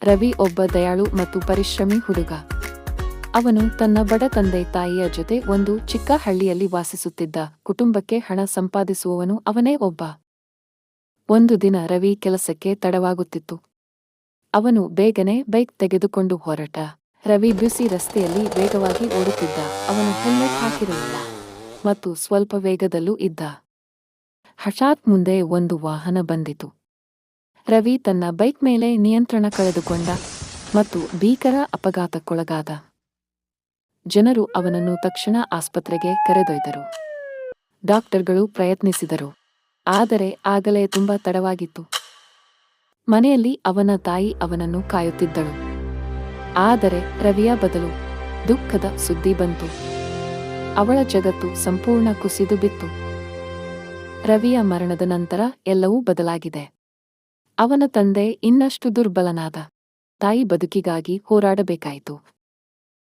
ರವಿ ಒಬ್ಬ ದಯಾಳು ಮತ್ತು ಪರಿಶ್ರಮಿ ಹುಡುಗ. ಅವನು ತನ್ನ ಬಡ ತಂದೆ ತಾಯಿಯ ಜೊತೆ ಒಂದು ಚಿಕ್ಕ ಹಳ್ಳಿಯಲ್ಲಿ ವಾಸಿಸುತ್ತಿದ್ದ. ಕುಟುಂಬಕ್ಕೆ ಹಣ ಸಂಪಾದಿಸುವವನು ಅವನೇ ಒಬ್ಬ. ಒಂದು ದಿನ ರವಿ ಕೆಲಸಕ್ಕೆ ತಡವಾಗುತ್ತಿತ್ತು. ಅವನು ಬೇಗನೆ ಬೈಕ್ ತೆಗೆದುಕೊಂಡು ಹೊರಟ. ರವಿ ಬಿಸಿ ರಸ್ತೆಯಲ್ಲಿ ವೇಗವಾಗಿ ಓಡುತ್ತಿದ್ದ. ಅವನು ಹೆಲ್ಮೆಟ್ ಹಾಕಿರಲಿಲ್ಲ ಮತ್ತು ಸ್ವಲ್ಪ ವೇಗದಲ್ಲೂ ಇದ್ದ. ಹಠಾತ್ ಮುಂದೆ ಒಂದು ವಾಹನ ಬಂದಿತು. ರವಿ ತನ್ನ ಬೈಕ್ ಮೇಲೆ ನಿಯಂತ್ರಣ ಕಳೆದುಕೊಂಡ ಮತ್ತು ಭೀಕರ ಅಪಘಾತಕ್ಕೊಳಗಾದ. ಜನರು ಅವನನ್ನು ತಕ್ಷಣ ಆಸ್ಪತ್ರೆಗೆ ಕರೆದೊಯ್ದರು. ಡಾಕ್ಟರ್ಗಳು ಪ್ರಯತ್ನಿಸಿದರು, ಆದರೆ ಆಗಲೇ ತುಂಬಾ ತಡವಾಗಿತ್ತು. ಮನೆಯಲ್ಲಿ ಅವನ ತಾಯಿ ಅವನನ್ನು ಕಾಯುತ್ತಿದ್ದಳು. ಆದರೆ ರವಿಯ ಬದಲು ದುಃಖದ ಸುದ್ದಿ ಬಂತು. ಅವಳ ಜಗತ್ತು ಸಂಪೂರ್ಣ ಕುಸಿದು ಬಿತ್ತು. ರವಿಯ ಮರಣದ ನಂತರ ಎಲ್ಲವೂ ಬದಲಾಗಿದೆ. ಅವನ ತಂದೆ ಇನ್ನಷ್ಟು ದುರ್ಬಲನಾದ. ತಾಯಿ ಬದುಕಿಗಾಗಿ ಹೋರಾಡಬೇಕಾಯಿತು.